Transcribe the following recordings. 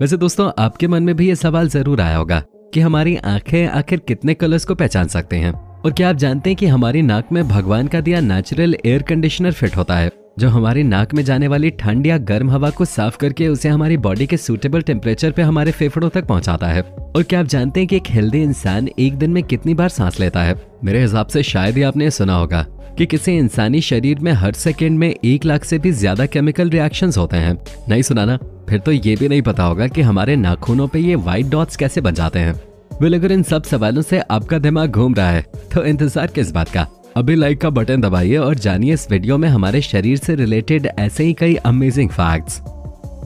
वैसे दोस्तों आपके मन में भी ये सवाल जरूर आया होगा कि हमारी आंखें आखिर कितने कलर्स को पहचान सकते हैं, और क्या आप जानते हैं कि हमारी नाक में भगवान का दिया नेचुरल एयर कंडीशनर फिट होता है जो हमारी नाक में जाने वाली ठंड या गर्म हवा को साफ करके उसे हमारी बॉडी के सूटेबल टेम्परेचर पे हमारे फेफड़ों तक पहुंचाता है। और क्या आप जानते हैं कि एक हेल्दी इंसान एक दिन में कितनी बार सांस लेता है? मेरे हिसाब से शायद ही आपने सुना होगा कि किसी इंसानी शरीर में हर सेकेंड में 1 लाख से भी ज्यादा केमिकल रिएक्शंस होते हैं। नहीं सुना ना? फिर तो ये भी नहीं पता होगा कि हमारे नाखूनों पे ये व्हाइट डॉट्स कैसे बन जाते हैं। वेल, अगर इन सब सवालों से आपका दिमाग घूम रहा है तो इंतजार किस बात का? अभी लाइक का बटन दबाइए और जानिए इस वीडियो में हमारे शरीर से रिलेटेड ऐसे ही कई अमेजिंग फैक्ट्स।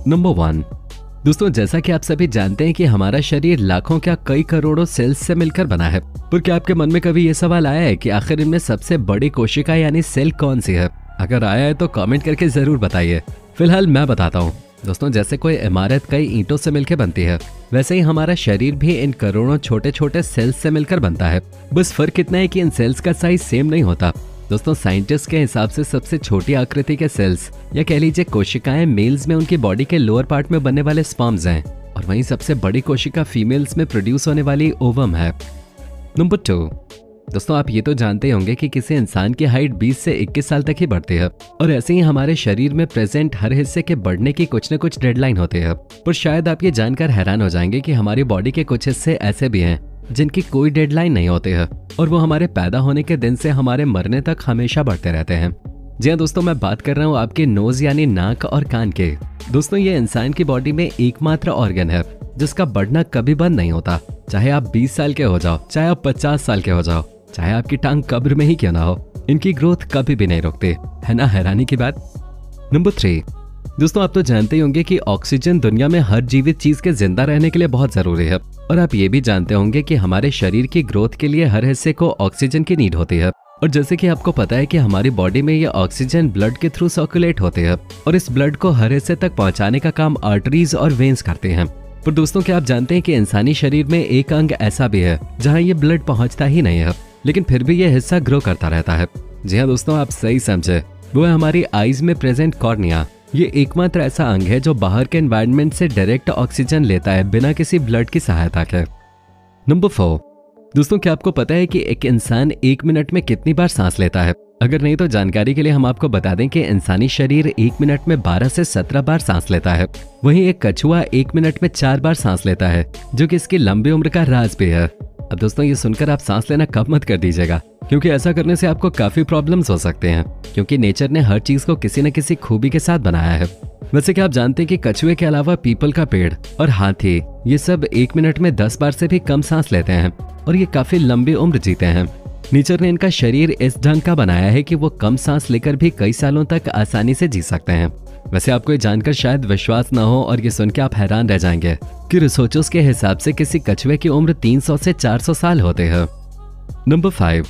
नंबर 1, दोस्तों जैसा कि आप सभी जानते हैं कि हमारा शरीर लाखों क्या कई करोड़ों सेल्स से मिलकर बना है। पर क्या आपके मन में कभी ये सवाल आया है कि आखिर इनमें सबसे बड़ी कोशिका यानी सेल कौन सी है? अगर आया है तो कमेंट करके जरूर बताइए। फिलहाल मैं बताता हूँ। दोस्तों जैसे कोई इमारत कई ईंटों से मिलकर बनती है, वैसे ही हमारा शरीर भी इन करोड़ों छोटे छोटे सेल्स से मिलकर बनता है। बस फर्क इतना है कि इन सेल्स का साइज सेम नहीं होता। दोस्तों साइंटिस्ट के हिसाब से सबसे छोटी आकृति के सेल्स या कह लीजिए कोशिकाएं मेल्स में उनकी बॉडी के लोअर पार्ट में बनने वाले स्पर्म्स हैं, और वहीं सबसे बड़ी कोशिका फीमेल्स में प्रोड्यूस होने वाली ओवम है। नंबर 2, दोस्तों आप ये तो जानते होंगे कि किसी इंसान की हाइट 20 से 21 साल तक ही बढ़ती है, और ऐसे ही हमारे शरीर में प्रेजेंट हर हिस्से के बढ़ने की कुछ न कुछ डेडलाइन होती है। पर शायद आप ये जानकर हैरान हो जाएंगे कि हमारी बॉडी के कुछ हिस्से ऐसे भी हैं जिनकी कोई डेडलाइन नहीं होती है, और वो हमारे पैदा होने के दिन से हमारे मरने तक हमेशा बढ़ते रहते हैं। जी हाँ दोस्तों, मैं बात कर रहा हूँ आपके नोज यानी नाक और कान के। दोस्तों ये इंसान की बॉडी में एकमात्र ऑर्गन है जिसका बढ़ना कभी बंद नहीं होता। चाहे आप 20 साल के हो जाओ, चाहे आप 50 साल के हो जाओ, चाहे आपकी टांग कब्र में ही क्यों ना हो, इनकी ग्रोथ कभी भी नहीं रुकती। है ना हैरानी की बात? नंबर 3, दोस्तों आप तो जानते ही होंगे कि ऑक्सीजन दुनिया में हर जीवित चीज के जिंदा रहने के लिए बहुत जरूरी है, और आप ये भी जानते होंगे कि हमारे शरीर की ग्रोथ के लिए हर हिस्से को ऑक्सीजन की नीड होती है। और जैसे कि आपको पता है कि हमारी बॉडी में ये ऑक्सीजन ब्लड के थ्रू सर्कुलेट होते हैं, और इस ब्लड को हर हिस्से तक पहुंचाने का काम आर्टरीज और वेन्स करते हैं। पर दोस्तों क्या आप जानते हैं कि इंसानी शरीर में एक अंग ऐसा भी है जहाँ ये ब्लड पहुंचता ही नहीं है, लेकिन फिर भी यह हिस्सा ग्रो करता रहता है? जी हाँ दोस्तों, आप सही समझे, वो है हमारी आईज में प्रेजेंट कॉर्निया। ये एकमात्र ऐसा अंग है जो बाहर के एनवायरनमेंट से डायरेक्ट ऑक्सीजन लेता है बिना किसी ब्लड की सहायता के। नंबर 4, दोस्तों क्या आपको पता है कि एक इंसान 1 मिनट में कितनी बार सांस लेता है? अगर नहीं तो जानकारी के लिए हम आपको बता दें कि इंसानी शरीर 1 मिनट में 12 से 17 बार सांस लेता है। वहीं एक कछुआ 1 मिनट में 4 बार सांस लेता है, जो कि इसकी लंबी उम्र का राज भी है। अब दोस्तों ये सुनकर आप सांस लेना कम मत कर दीजिएगा, क्योंकि ऐसा करने से आपको काफी प्रॉब्लम्स हो सकते हैं, क्योंकि नेचर ने हर चीज को किसी न किसी खूबी के साथ बनाया है। वैसे क्या आप जानते हैं कि कछुए के अलावा पीपल का पेड़ और हाथी ये सब 1 मिनट में 10 बार से भी कम सांस लेते हैं, और ये काफी लंबी उम्र जीते हैं। नेचर ने इनका शरीर इस ढंग का बनाया है कि वो कम सांस लेकर भी कई सालों तक आसानी से जी सकते हैं। वैसे आपको ये जानकर शायद विश्वास न हो और ये सुन के आप हैरान रह जाएंगे कि रिसर्चर्स के हिसाब से किसी कछुए की उम्र 300 से 400 साल होते हैं। नंबर 5,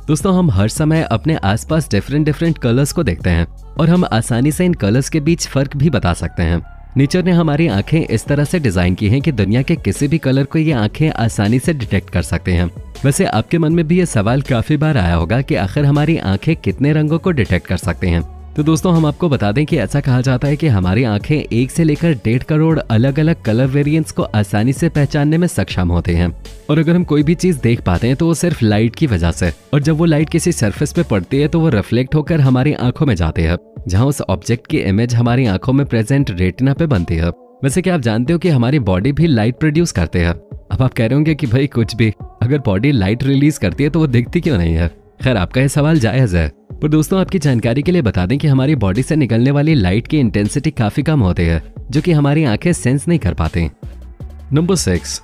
दोस्तों हम हर समय अपने आसपास डिफरेंट कलर्स को देखते हैं, और हम आसानी से इन कलर्स के बीच फर्क भी बता सकते हैं। नेचर ने हमारी आंखें इस तरह से डिजाइन की हैं कि दुनिया के किसी भी कलर को ये आंखें आसानी से डिटेक्ट कर सकते हैं। वैसे आपके मन में भी ये सवाल काफी बार आया होगा कि आखिर हमारी आंखें कितने रंगों को डिटेक्ट कर सकते हैं। तो दोस्तों हम आपको बता दें कि ऐसा कहा जाता है कि हमारी आंखें 1 से लेकर 1.5 करोड़ अलग अलग कलर वेरिएंट्स को आसानी से पहचानने में सक्षम होते हैं। और अगर हम कोई भी चीज देख पाते हैं तो वो सिर्फ लाइट की वजह से, और जब वो लाइट किसी सरफेस पे पड़ती है तो वो रिफ्लेक्ट होकर हमारी आंखों में जाती है, जहाँ उस ऑब्जेक्ट की इमेज हमारी आंखों में प्रेजेंट रेटिना पे बनती है। वैसे क्या आप जानते हो कि हमारी बॉडी भी लाइट प्रोड्यूस करते हैं? अब आप कह रहे होंगे कि भाई कुछ भी, अगर बॉडी लाइट रिलीज करती है तो वो दिखती क्यों नहीं है? खैर आपका ये सवाल जायज है, पर दोस्तों आपकी जानकारी के लिए बता दें कि हमारी बॉडी से निकलने वाली लाइट की इंटेंसिटी काफी कम होती है, जो कि हमारी आंखें सेंस नहीं कर पाती। नंबर 6,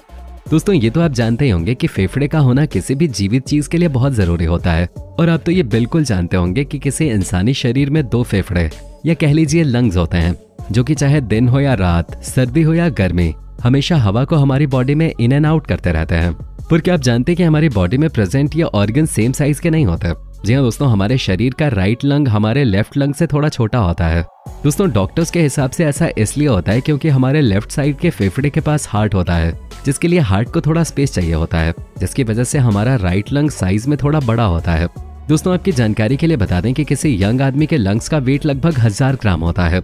दोस्तों ये तो आप जानते ही होंगे कि फेफड़े का होना किसी भी जीवित चीज के लिए बहुत जरूरी होता है, और आप तो ये बिल्कुल जानते होंगे कि किसी इंसानी शरीर में 2 फेफड़े या कह लीजिए लंग्स होते हैं, जो कि चाहे दिन हो या रात, सर्दी हो या गर्मी, हमेशा हवा को हमारी बॉडी में इन एंड आउट करते रहते हैं। पर क्या आप जानते हैं कि हमारी बॉडी में प्रेजेंट ये ऑर्गन सेम साइज के नहीं होते? जी हाँ दोस्तों, हमारे शरीर का राइट लंग हमारे लेफ्ट लंग से थोड़ा छोटा होता है। दोस्तों डॉक्टर्स के हिसाब से ऐसा इसलिए होता है क्योंकि हमारे लेफ्ट साइड के फेफड़े के पास हार्ट होता है, जिसके लिए हार्ट को थोड़ा स्पेस चाहिए होता है, जिसकी वजह से हमारा राइट लंग साइज में थोड़ा बड़ा होता है। दोस्तों आपकी जानकारी के लिए बता दें कि किसी यंग आदमी के लंग्स का वेट लगभग 1000 ग्राम होता है।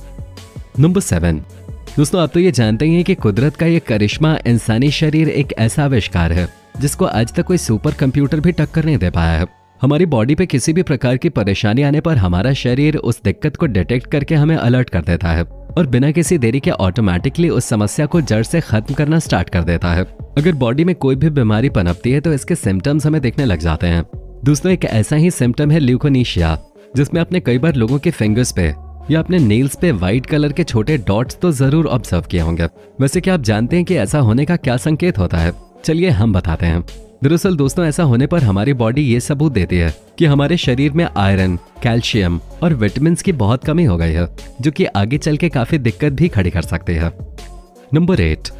नंबर 7, दोस्तों आप तो ये जानते ही हैं कि कुदरत का ये करिश्मा इंसानी शरीर एक ऐसा आविष्कार है जिसको आज तक कोई सुपर कंप्यूटर भी टक्कर नहीं दे पाया है। हमारी बॉडी पे किसी भी प्रकार की परेशानी आने पर हमारा शरीर उस दिक्कत को डिटेक्ट करके हमें अलर्ट कर देता है और बिना किसी देरी के ऑटोमेटिकली उस समस्या को जड़ से खत्म करना स्टार्ट कर देता है। अगर बॉडी में कोई भी बीमारी पनपती है तो इसके सिम्टम्स हमें दिखने लग जाते हैं। दोस्तों एक ऐसा ही सिम्टम है ल्यूकोनीशिया, जिसमें आपने कई बार लोगों के फिंगर्स पे या अपने नेल्स पे व्हाइट कलर के छोटे डॉट्स तो जरूर ऑब्जर्व किए होंगे। वैसे क्या आप जानते हैं कि ऐसा होने का क्या संकेत होता है? चलिए हम बताते हैं। दरअसल दोस्तों ऐसा होने पर हमारी बॉडी ये सबूत देती है कि हमारे शरीर में आयरन, कैल्शियम और विटामिन की बहुत कमी हो गई है, जो कि आगे चल के काफी दिक्कत भी खड़ी कर सकती है। नंबर 8।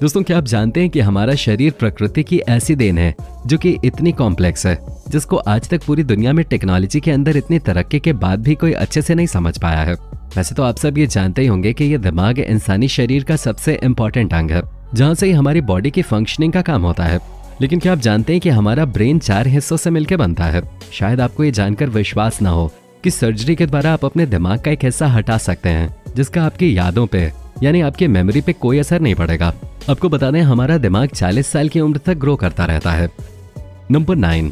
दोस्तों क्या आप जानते हैं कि हमारा शरीर प्रकृति की ऐसी देन है जो कि इतनी कॉम्प्लेक्स है, जिसको आज तक पूरी दुनिया में टेक्नोलॉजी के अंदर इतनी तरक्की के बाद भी कोई अच्छे से नहीं समझ पाया है। वैसे तो आप सब ये जानते ही होंगे कि ये दिमाग इंसानी शरीर का सबसे इम्पोर्टेंट अंग है, जहाँ से ही हमारी बॉडी की फंक्शनिंग का काम होता है। लेकिन क्या आप जानते हैं कि हमारा ब्रेन 4 हिस्सों से मिलकर बनता है? शायद आपको ये जानकर विश्वास ना हो कि सर्जरी के द्वारा आप अपने दिमाग का एक हिस्सा हटा सकते हैं, जिसका आपकी यादों पे यानी आपकी मेमोरी पे कोई असर नहीं पड़ेगा। आपको बता दें हमारा दिमाग 40 साल की उम्र तक ग्रो करता रहता है। नंबर 9।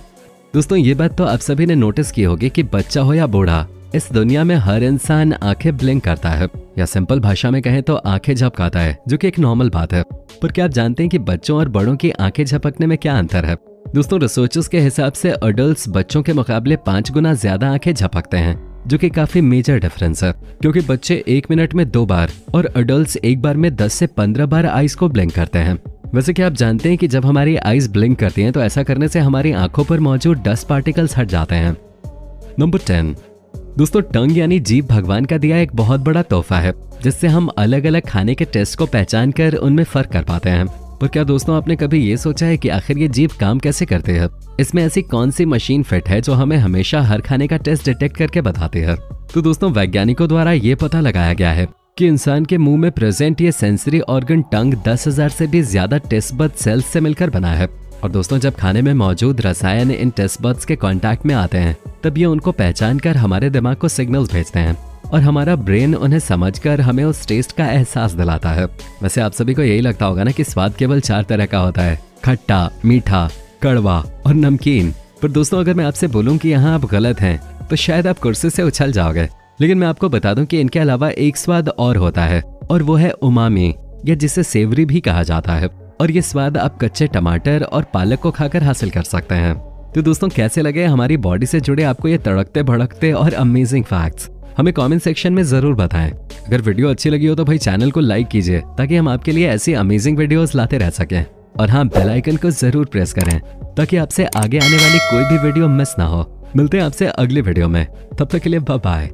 दोस्तों ये बात तो आप सभी ने नोटिस की होगी कि बच्चा हो या बूढ़ा, इस दुनिया में हर इंसान आंखें ब्लिंक करता है, या सिंपल भाषा में कहें तो आंखें झपकाता है, जो कि एक नॉर्मल बात है। पर क्या आप जानते हैं कि बच्चों और बड़ों की आंखें झपकने में क्या अंतर है? दोस्तों रिसर्चर्स के हिसाब से अडल्ट्स बच्चों के मुकाबले 5 गुना ज्यादा आंखें झपकते हैं, जो कि काफी मेजर डिफरेंस है, क्योंकि बच्चे 1 मिनट में 2 बार और अडल्ट्स एक बार में 10 से 15 बार आईज को ब्लिंक करते हैं। वैसे क्या आप जानते हैं कि जब हमारी आईज ब्लिंक करती हैं तो ऐसा करने से हमारी आंखों पर मौजूद डस्ट पार्टिकल्स हट जाते हैं। नंबर 10। दोस्तों टंग यानी जीभ भगवान का दिया एक बहुत बड़ा तोहफा है, जिससे हम अलग अलग खाने के टेस्ट को पहचान कर उनमें फर्क कर पाते हैं। पर क्या दोस्तों आपने कभी ये सोचा है कि आखिर ये जीभ काम कैसे करती है? इसमें ऐसी कौन सी मशीन फिट है जो हमें हमेशा हर खाने का टेस्ट डिटेक्ट करके बताती है? तो दोस्तों वैज्ञानिकों द्वारा ये पता लगाया गया है कि इंसान के मुंह में प्रेजेंट ये सेंसरी ऑर्गन टंग 10,000 से भी ज्यादा टेस्ट बड सेल्स से मिलकर बना है। और दोस्तों जब खाने में मौजूद रसायन इन टेस्ट बड्स के कांटेक्ट में आते हैं, तब ये उनको पहचान कर हमारे दिमाग को सिग्नल्स भेजते हैं और हमारा ब्रेन उन्हें समझकर हमें उस टेस्ट का एहसास दिलाता है। वैसे आप सभी को यही लगता होगा ना कि स्वाद केवल 4 तरह का होता है, खट्टा, मीठा, कड़वा और नमकीन। पर दोस्तों अगर मैं आपसे बोलूं कि यहाँ आप गलत हैं तो शायद आप कुर्सी से उछल जाओगे। लेकिन मैं आपको बता दूं कि इनके अलावा एक स्वाद और होता है, और वो है उमामी, या जिसे सेवरी भी कहा जाता है। और ये स्वाद आप कच्चे टमाटर और पालक को खाकर हासिल कर सकते हैं। तो दोस्तों कैसे लगे हमारी बॉडी से जुड़े आपको ये तड़कते भड़कते और अमेजिंग फैक्ट्स? हमें कमेंट सेक्शन में जरूर बताएं। अगर वीडियो अच्छी लगी हो तो भाई चैनल को लाइक कीजिए, ताकि हम आपके लिए ऐसी अमेजिंग वीडियोस लाते रह सकें। और हाँ, बेल आइकन को जरूर प्रेस करें ताकि आपसे आगे आने वाली कोई भी वीडियो मिस ना हो। मिलते हैं आपसे अगले वीडियो में, तब तक के लिए बाय बाय।